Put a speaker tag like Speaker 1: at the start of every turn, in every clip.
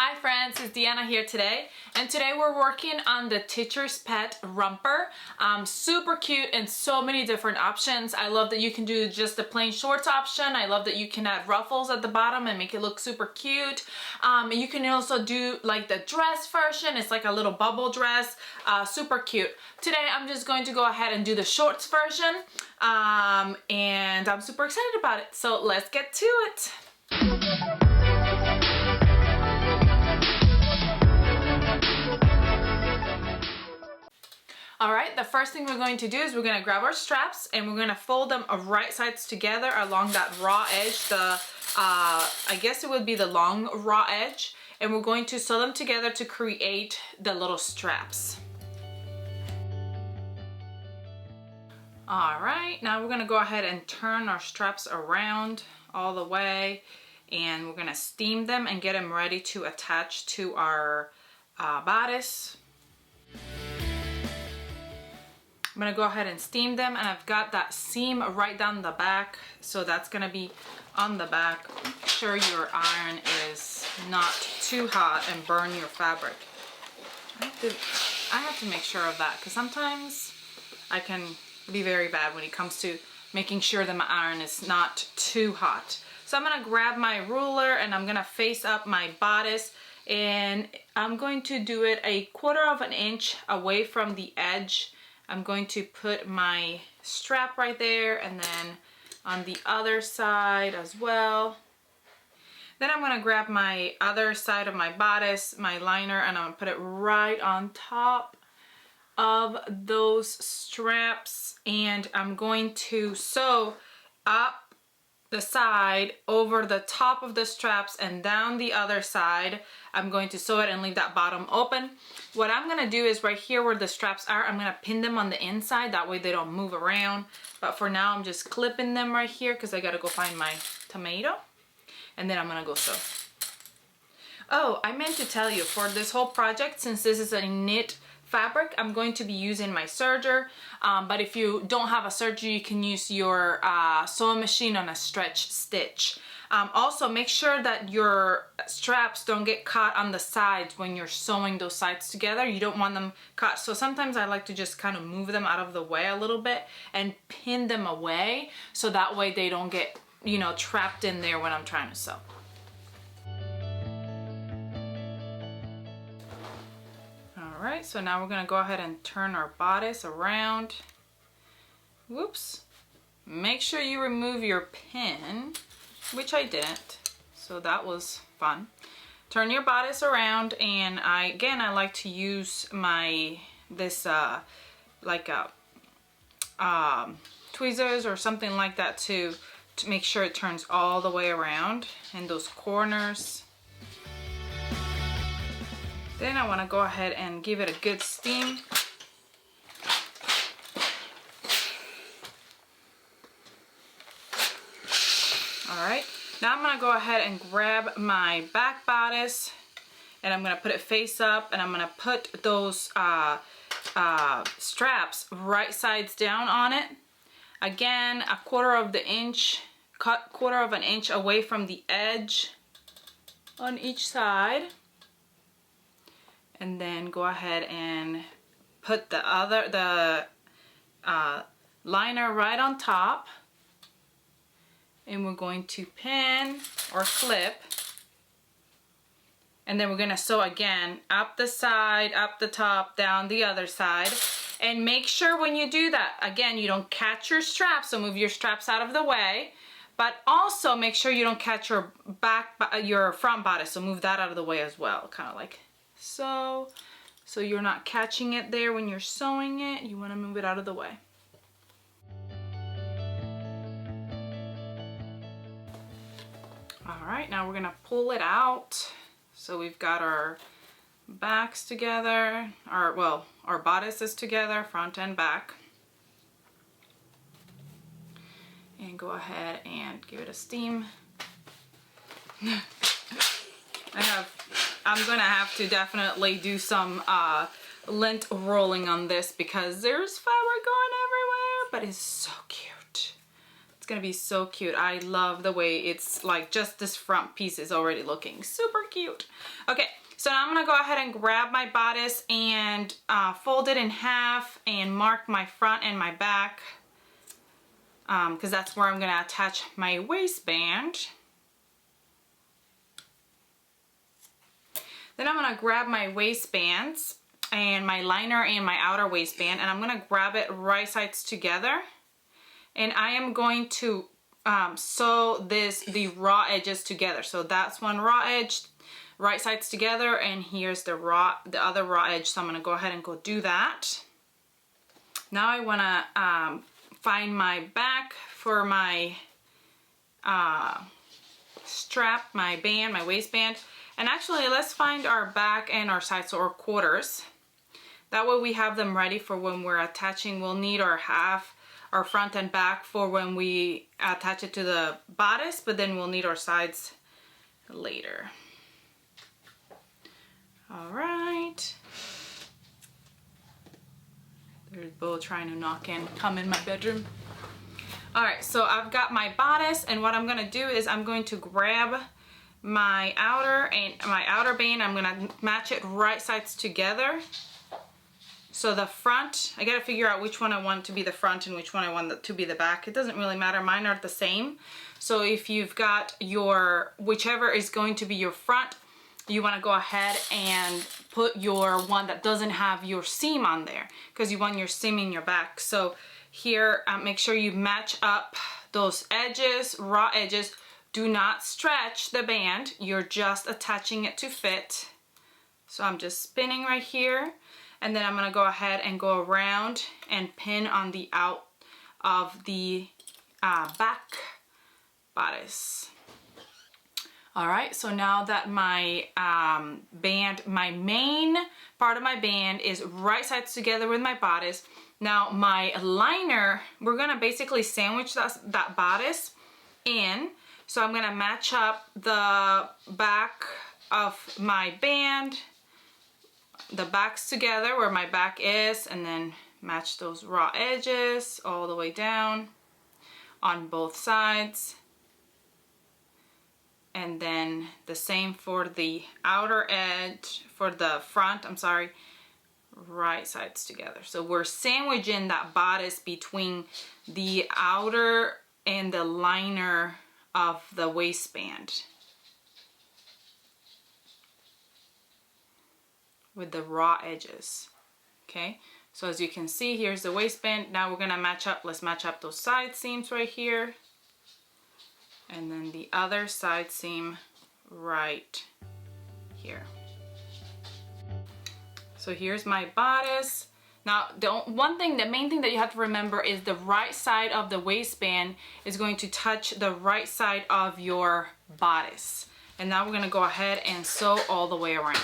Speaker 1: Hi friends, it's Deanna here today, and today we're working on the Teacher's Pet Romper. Super cute and so many different options. I love that you can do just the plain shorts option. I love that you can add ruffles at the bottom and make it look super cute. You can also do like the dress version. It's like a little bubble dress, super cute. Today I'm just going to go ahead and do the shorts version, and I'm super excited about it. So let's get to it. Alright, the first thing we're going to do is we're going to grab our straps and we're going to fold them right sides together along that raw edge, I guess it would be the long raw edge, and we're going to sew them together to create the little straps. Alright, now we're going to go ahead and turn our straps around all the way, and we're going to steam them and get them ready to attach to our bodice. I'm gonna go ahead and steam them, and I've got that seam right down the back, so that's gonna be on the back. Make sure your iron is not too hot and burn your fabric. I have to make sure of that, because sometimes I can be very bad when it comes to making sure that my iron is not too hot. So I'm gonna grab my ruler and I'm gonna face up my bodice, and I'm going to do it 1/4 inch away from the edge. I'm going to put my strap right there, and then on the other side as well. Then I'm going to grab my other side of my bodice, my liner, and I'm going to put it right on top of those straps, and I'm going to sew up the side over the top of the straps and down the other side. I'm going to sew it and leave that bottom open. What I'm gonna do is right here where the straps are, I'm gonna pin them on the inside, that way they don't move around. But for now I'm just clipping them right here because I gotta go find my tomato, and then I'm gonna go sew. Oh, I meant to tell you, for this whole project, since this is a knit fabric, I'm going to be using my serger, but if you don't have a serger, you can use your sewing machine on a stretch stitch. Also, make sure that your straps don't get caught on the sides when you're sewing those sides together. You don't want them caught, so sometimes I like to just kind of move them out of the way a little bit and pin them away, so that way they don't get, you know, trapped in there when I'm trying to sew. Alright, so now we're going to go ahead and turn our bodice around. Whoops. Make sure you remove your pin, which I didn't, so that was fun. Turn your bodice around, and I like to use this tweezers or something like that to make sure it turns all the way around in those corners. Then I want to go ahead and give it a good steam. Alright, now I'm going to go ahead and grab my back bodice, and I'm going to put it face up, and I'm going to put those straps right sides down on it. Again, 1/4 inch away from the edge on each side. And then go ahead and put the liner right on top, and we're going to pin or clip, and then we're going to sew again up the side, up the top, down the other side. And make sure when you do that, again, you don't catch your straps, so move your straps out of the way, but also make sure you don't catch your front bodice, so move that out of the way as well, kind of like so you're not catching it there when you're sewing it. You want to move it out of the way. Alright, now we're going to pull it out. So we've got our backs together, our bodices together, front and back. And go ahead and give it a steam. I'm gonna have to definitely do some lint rolling on this because there's fabric going everywhere, but it's so cute. It's gonna be so cute. I love the way it's like just this front piece is already looking super cute. Okay, so now I'm gonna go ahead and grab my bodice and fold it in half and mark my front and my back because that's where I'm gonna attach my waistband. Then I'm gonna grab my waistbands and my liner and my outer waistband, and I'm gonna grab it right sides together. And I am going to sew the raw edges together. So that's one raw edge, right sides together, and here's the other raw edge. So I'm gonna go ahead and go do that. Now I wanna find my back for my strap, my band, my waistband. And actually, let's find our back and our sides, or quarters. That way we have them ready for when we're attaching. We'll need our half, our front and back for when we attach it to the bodice, but then we'll need our sides later. All right. There's Bo trying to come in my bedroom. All right, so I've got my bodice, and what I'm gonna do is I'm going to grab my outer band. I'm gonna match it right sides together. So the front, I gotta figure out which one I want to be the front and which one I want to be the back. It doesn't really matter, mine are the same. So if you've got whichever is going to be your front, you wanna go ahead and put your one that doesn't have your seam on there, because you want your seam in your back. So here, make sure you match up those edges, raw edges. Do not stretch the band, you're just attaching it to fit. So I'm just spinning right here. And then I'm gonna go ahead and go around and pin on the out of the back bodice. All right, so now that my band, my main part of my band is right sides together with my bodice. Now my liner, we're gonna basically sandwich that bodice in. So I'm gonna match up the back of my band, the backs together where my back is, and then match those raw edges all the way down on both sides. And then the same for the outer edge, for the front, I'm sorry, right sides together. So we're sandwiching that bodice between the outer and the liner of the waistband with the raw edges. Okay, so as you can see, here's the waistband. Now we're gonna let's match up those side seams right here, and then the other side seam right here. So here's my bodice. Now, the main thing that you have to remember is the right side of the waistband is going to touch the right side of your bodice. And now we're gonna go ahead and sew all the way around.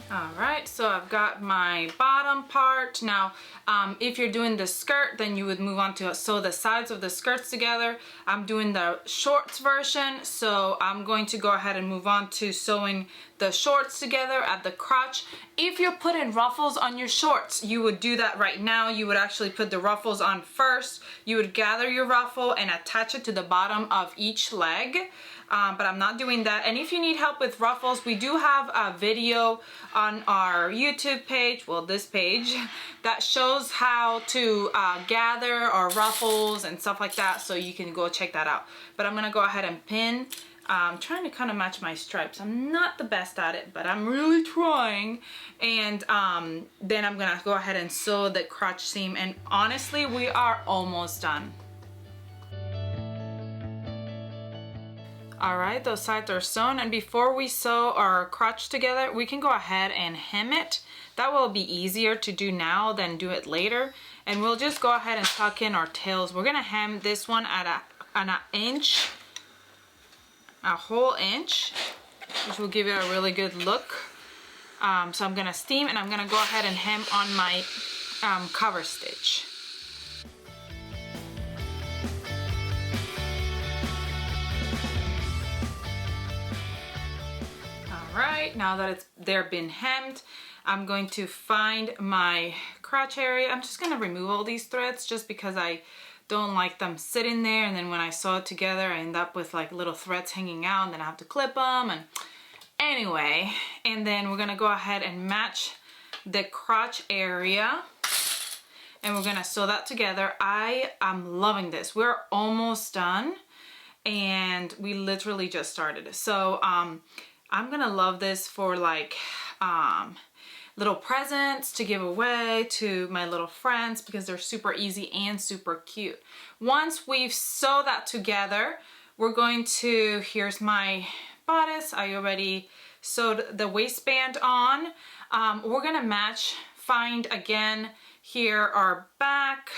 Speaker 1: All right, so I've got my bottom part. Now, if you're doing the skirt, then you would move on to sew the sides of the skirts together. I'm doing the shorts version, so I'm going to go ahead and move on to sewing the shorts together at the crotch. If you're putting ruffles on your shorts, you would do that right now. You would actually put the ruffles on first. You would gather your ruffle and attach it to the bottom of each leg. But I'm not doing that. And if you need help with ruffles, we do have a video on our YouTube page, well, this page, that shows how to gather our ruffles and stuff like that, so you can go check that out. But I'm gonna go ahead and pin. I'm trying to kind of match my stripes. I'm not the best at it, but I'm really trying. And then I'm gonna go ahead and sew the crotch seam, and honestly, we are almost done. All right, those sides are sewn, and before we sew our crotch together, we can go ahead and hem it. That will be easier to do now than do it later. And we'll just go ahead and tuck in our tails. We're gonna hem this one at an inch, a whole inch, which will give it a really good look. So I'm gonna steam, and I'm gonna go ahead and hem on my cover stitch. Right, now that they're been hemmed, I'm going to find my crotch area. I'm just gonna remove all these threads just because I don't like them sitting there, and then when I sew it together I end up with like little threads hanging out and then I have to clip them, and anyway, and then we're gonna go ahead and match the crotch area and we're gonna sew that together. I am loving this. We're almost done and we literally just started. So I'm gonna love this for like little presents to give away to my little friends because they're super easy and super cute. Once we've sewed that together, we're going to, here's my bodice. I already sewed the waistband on. We're gonna find again here our back,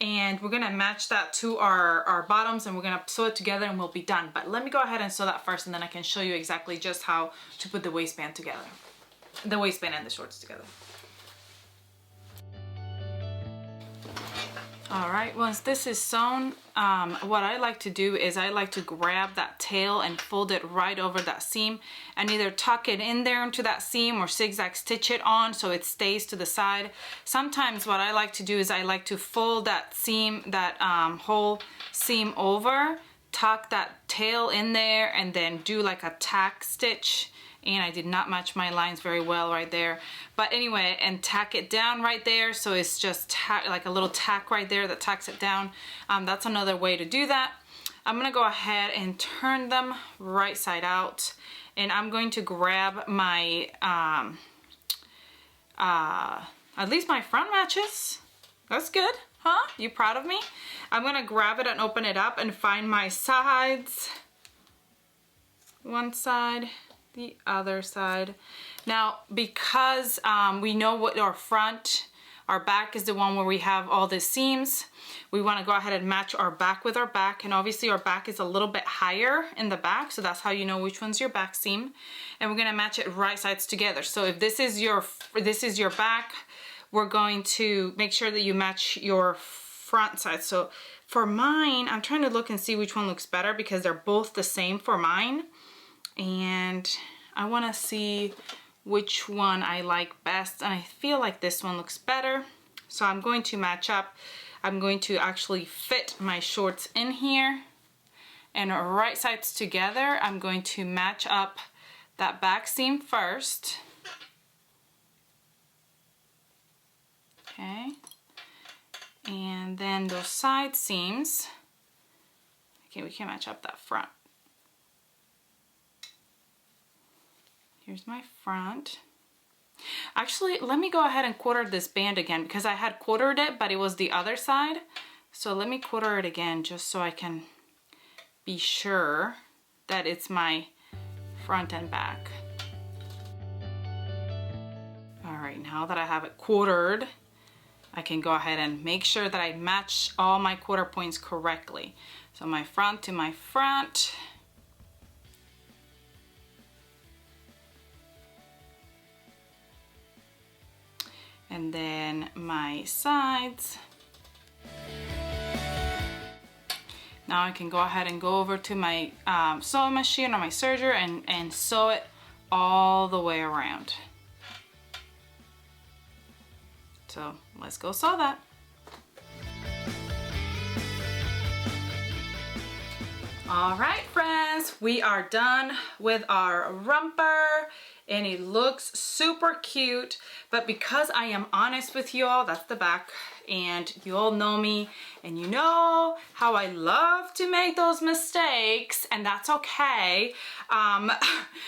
Speaker 1: and we're gonna match that to our bottoms, and we're gonna sew it together and we'll be done. But let me go ahead and sew that first, and then I can show you exactly just how to put the waistband together. The waistband and the shorts together. All right, once this is sewn, what I like to do is I like to grab that tail and fold it right over that seam and either tuck it in there into that seam or zigzag stitch it on so it stays to the side. Sometimes what I like to do is I like to fold that seam, that whole seam over, tuck that tail in there, and then do like a tack stitch. And I did not match my lines very well right there, but anyway, and tack it down right there so it's just like a little tack right there that tacks it down. That's another way to do that. I'm gonna go ahead and turn them right side out, and I'm going to grab my at least my front matches. That's good, huh? You proud of me? I'm gonna grab it and open it up and find my sides. One side, the other side. Now, because we know what our back is the one where we have all the seams, we want to go ahead and match our back with our back, and obviously our back is a little bit higher in the back, so that's how you know which one's your back seam. And we're going to match it right sides together. So if this is your back, we're going to make sure that you match your front side. So for mine, I'm trying to look and see which one looks better because they're both the same for mine. And I want to see which one I like best, and I feel like this one looks better, so I'm going to match up. I'm going to actually fit my shorts in here, and right sides together I'm going to match up that back seam first. Okay, and then those side seams. Okay, we can match up that front. Here's my front. Actually, let me go ahead and quarter this band again because I had quartered it, but it was the other side. So let me quarter it again just so I can be sure that it's my front and back. All right, now that I have it quartered, I can go ahead and make sure that I match all my quarter points correctly. So my front to my front. And then my sides. Now I can go ahead and go over to my sewing machine or my serger and sew it all the way around. So let's go sew that. All right, friends, we are done with our romper. And it looks super cute, but because I am honest with you all, that's the back, and you all know me, and you know how I love to make those mistakes, and that's okay.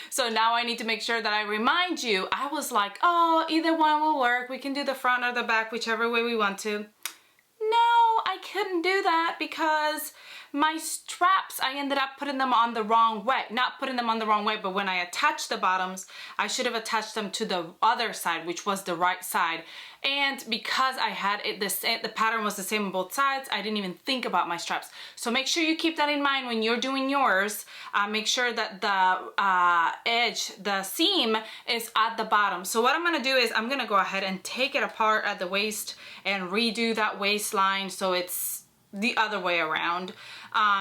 Speaker 1: So now I need to make sure that I remind you. I was like, oh, either one will work. We can do the front or the back, whichever way we want to. No, I couldn't do that because my straps, I ended up putting them on the wrong way. Not putting them on the wrong way, but when I attached the bottoms, I should have attached them to the other side, which was the right side. And because I had it, the pattern was the same on both sides, I didn't even think about my straps. So make sure you keep that in mind when you're doing yours. Make sure that the edge, the seam is at the bottom. So what I'm gonna do is I'm gonna go ahead and take it apart at the waist and redo that waistline so it's the other way around,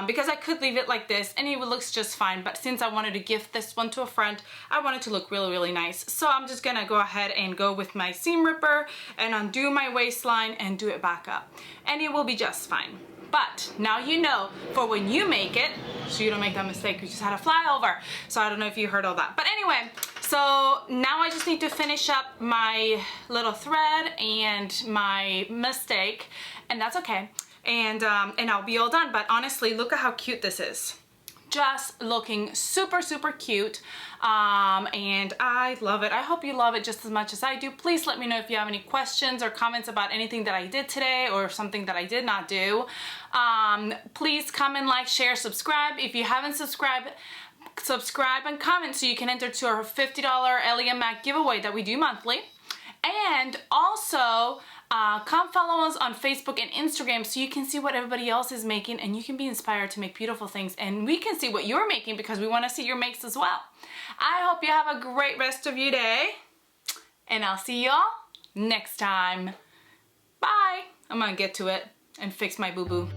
Speaker 1: because I could leave it like this and it looks just fine, but since I wanted to gift this one to a friend, I wanted to look really, really nice. So I'm just gonna go ahead and go with my seam ripper and undo my waistline and do it back up, and it will be just fine. But now you know for when you make it, so you don't make that mistake. We just had a flyover, so I don't know if you heard all that. But anyway, so now I just need to finish up my little thread and my mistake, and that's okay. And I'll be all done. But honestly, look at how cute this is. Just looking super, super cute, and I love it. I hope you love it just as much as I do. Please let me know if you have any questions or comments about anything that I did today or something that I did not do. Please comment, like, share, subscribe. If you haven't subscribed, subscribe and comment so you can enter to our $50 Ellie and Mac giveaway that we do monthly. And also, come follow us on Facebook and Instagram so you can see what everybody else is making and you can be inspired to make beautiful things, and we can see what you're making because we want to see your makes as well. I hope you have a great rest of your day, and I'll see y'all next time. Bye. I'm gonna get to it and fix my boo-boo.